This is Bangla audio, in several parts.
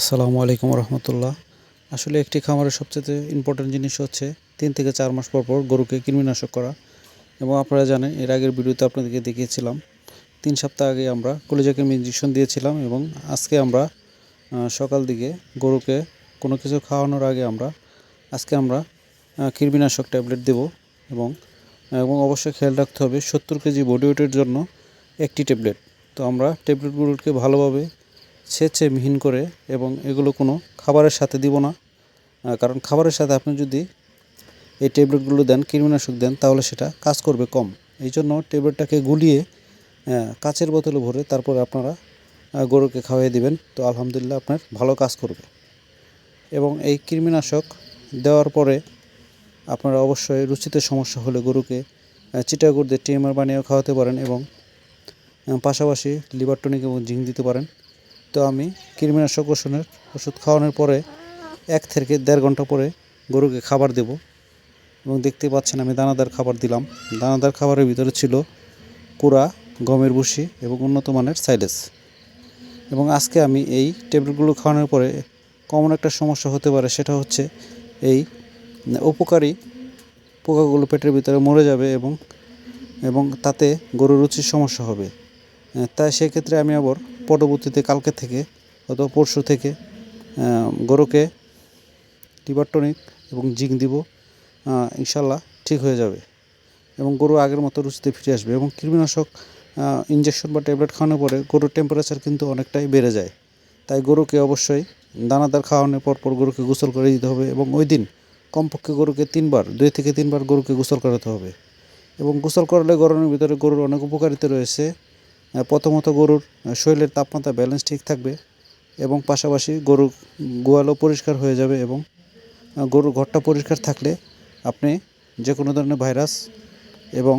আসসালামু আলাইকুম রহমতুল্লাহ। আসলে একটি খামারের সবচেয়ে ইম্পর্টেন্ট জিনিস হচ্ছে 3 থেকে 4 মাস পর পর গরুকে কৃমিনাশক করা। এবং আপনারা জানেন এর আগের ভিডিওতে আপনাদেরকে দেখিয়েছিলাম 3 সপ্তাহ আগে আমরা কলিজা কৃমি ইঞ্জেকশন দিয়েছিলাম এবং আজকে আমরা সকাল দিকে গরুকে কোনো কিছু খাওয়ানোর আগে আজকে আমরা কৃমিনাশক ট্যাবলেট দেব এবং এবং অবশ্যই খেয়াল রাখতে হবে 70 কেজি বডি ওয়েটের জন্য একটি ট্যাবলেট। তো আমরা ট্যাবলেটগুলোকে ভালোভাবে ছেঁচে মিহিন করে এবং এগুলো কোনো খাবারের সাথে দিব না, কারণ খাবারের সাথে আপনি যদি এই ট্যাবলেটগুলো দেন, কৃমিনাশক দেন, তাহলে সেটা কাজ করবে কম। এই জন্য ট্যাবলেটটাকে গুলিয়ে কাচের বোতলে ভরে তারপরে আপনারা গরুকে খাওয়াই দিবেন। তো আলহামদুলিল্লাহ আপনার ভালো কাজ করবে। এবং এই কৃমিনাশক দেওয়ার পরে আপনারা অবশ্যই রুচিতে সমস্যা হলে গরুকে চিটাগুড় দিয়ে টিএমআর বানিয়েও খাওয়াতে পারেন এবং পাশাপাশি লিভার টনিক এবং জিঙ্ক দিতে পারেন। তো আমি কৃমিনাশক ওষুধ খাওয়ানোর পরে 1 থেকে 1.5 ঘন্টা পরে গরুকে খাবার দেব এবং দেখতে পাচ্ছেন আমি দানাদার খাবার দিলাম। দানাদার খাবারের ভিতরে ছিল কুড়া, গমের ভুসি এবং উন্নত মানের সাইলেজ। এবং আজকে আমি এই ট্যাবলেটগুলো খাওয়ানোর পরে কমন একটা সমস্যা হতে পারে, সেটা হচ্ছে এই উপকারী পোকাগুলো পেটের ভিতরে মরে যাবে এবং তাতে গরুর রুচির সমস্যা হবে। তাই সেক্ষেত্রে আমি আবার পরবর্তীতে কালকে থেকে অথবা পরশু থেকে গরুকে লিভার টনিক এবং জিঙ্ক দিব। ইনশাল্লাহ ঠিক হয়ে যাবে এবং গরু আগের মতো রুচিতে ফিরে আসবে। এবং কৃমিনাশক ইঞ্জেকশন বা ট্যাবলেট খাওয়ানোর পরে গরুর টেম্পারেচার কিন্তু অনেকটাই বেড়ে যায়। তাই গরুকে অবশ্যই দানাদার খাওয়ানোর পর গরুকে গোসল করে দিতে হবে এবং ওই দিন কমপক্ষে গরুকে 2 থেকে 3 বার গরুকে গোসল করাতে হবে। এবং গোসল করালে গরমের ভিতরে গরুর অনেক উপকারিতা রয়েছে। প্রথমত গরুর শরীরের তাপমাত্রা ব্যালেন্স ঠিক থাকবে এবং পাশাপাশি গরুর গোয়ালও পরিষ্কার হয়ে যাবে এবং গরুর ঘরটা পরিষ্কার থাকলে আপনি যে কোনো ধরনের ভাইরাস এবং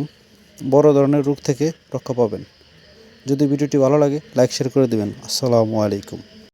বড় ধরনের রোগ থেকে রক্ষা পাবেন। যদি ভিডিওটি ভালো লাগে লাইক শেয়ার করে দেবেন। আসসালামু আলাইকুম।